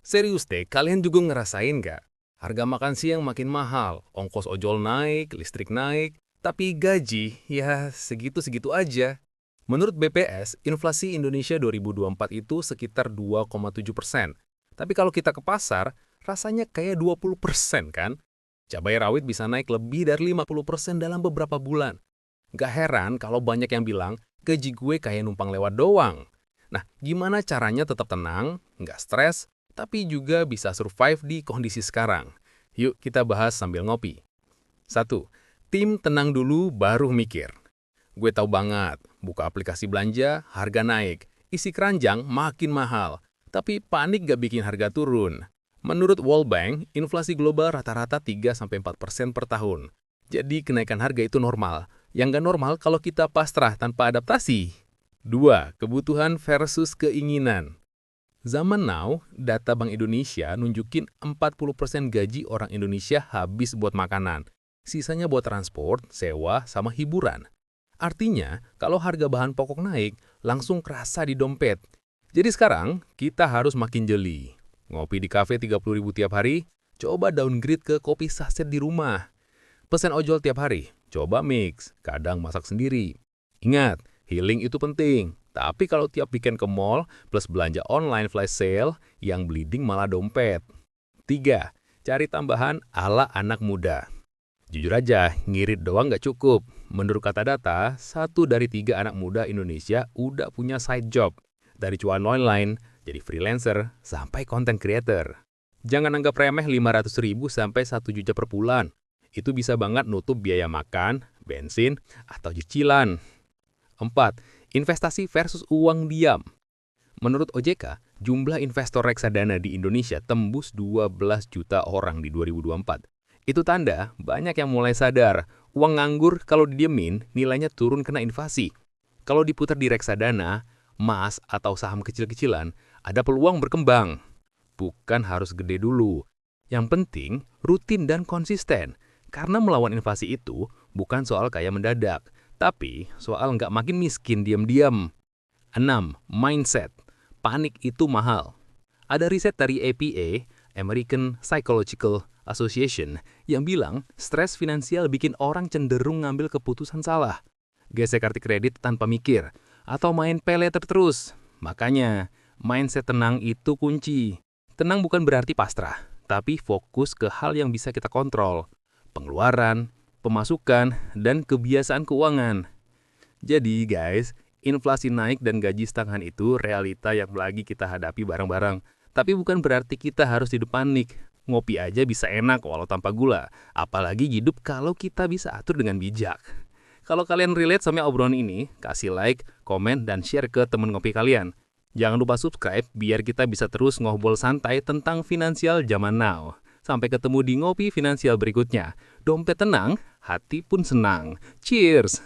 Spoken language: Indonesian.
Serius deh, kalian juga ngerasain nggak? Harga makan siang makin mahal, ongkos ojol naik, listrik naik, tapi gaji ya segitu-segitu aja. Menurut BPS, inflasi Indonesia 2024 itu sekitar 2,7%. Tapi kalau kita ke pasar, rasanya kayak 20% kan? Cabai rawit bisa naik lebih dari 50% dalam beberapa bulan. Gak heran kalau banyak yang bilang, gaji gue kayak numpang lewat doang. Nah, gimana caranya tetap tenang, nggak stres, tapi juga bisa survive di kondisi sekarang? Yuk kita bahas sambil ngopi. 1. Tim tenang dulu baru mikir. Gue tahu banget, buka aplikasi belanja, harga naik. Isi keranjang makin mahal. Tapi panik gak bikin harga turun. Menurut World Bank, inflasi global rata-rata 3-4% per tahun. Jadi kenaikan harga itu normal. Yang gak normal kalau kita pasrah tanpa adaptasi. 2. Kebutuhan versus keinginan. Zaman now, data Bank Indonesia nunjukin 40% gaji orang Indonesia habis buat makanan. Sisanya buat transport, sewa, sama hiburan. Artinya, kalau harga bahan pokok naik, langsung kerasa di dompet. Jadi sekarang, kita harus makin jeli. Ngopi di kafe 30.000 tiap hari, coba downgrade ke kopi saset di rumah. Pesen ojol tiap hari, coba mix, kadang masak sendiri. Ingat, healing itu penting. Tapi kalau tiap weekend ke mall, plus belanja online flash sale, yang bleeding malah dompet. 3. Cari tambahan ala anak muda. Jujur aja, ngirit doang nggak cukup. Menurut kata data, 1 dari 3 anak muda Indonesia udah punya side job. Dari cuan online, jadi freelancer, sampai content creator. Jangan anggap remeh 500.000 sampai 1 juta per bulan. Itu bisa banget nutup biaya makan, bensin, atau cicilan. 4. Investasi versus uang diam. Menurut OJK, jumlah investor reksadana di Indonesia tembus 12 juta orang di 2024. Itu tanda banyak yang mulai sadar, uang nganggur kalau didiemin nilainya turun kena inflasi. Kalau diputar di reksadana, emas atau saham kecil-kecilan, ada peluang berkembang. Bukan harus gede dulu. Yang penting, rutin dan konsisten. Karena melawan inflasi itu bukan soal kaya mendadak, tapi soal nggak makin miskin diam-diam. 6. Mindset. Panik itu mahal. Ada riset dari APA, American Psychological Association, yang bilang stres finansial bikin orang cenderung ngambil keputusan salah. Gesek kartu kredit tanpa mikir, atau main pay later terus. Makanya, mindset tenang itu kunci. Tenang bukan berarti pasrah, tapi fokus ke hal yang bisa kita kontrol. Pengeluaran, pemasukan, dan kebiasaan keuangan. Jadi guys, inflasi naik dan gaji setengah itu realita yang lagi kita hadapi bareng-bareng. Tapi bukan berarti kita harus hidup panik. Ngopi aja bisa enak walau tanpa gula. Apalagi hidup kalau kita bisa atur dengan bijak. Kalau kalian relate sama obrolan ini, kasih like, komen, dan share ke temen ngopi kalian. Jangan lupa subscribe biar kita bisa terus ngobrol santai tentang finansial zaman now. Sampai ketemu di ngopi finansial berikutnya. Dompet tenang, hati pun senang. Cheers!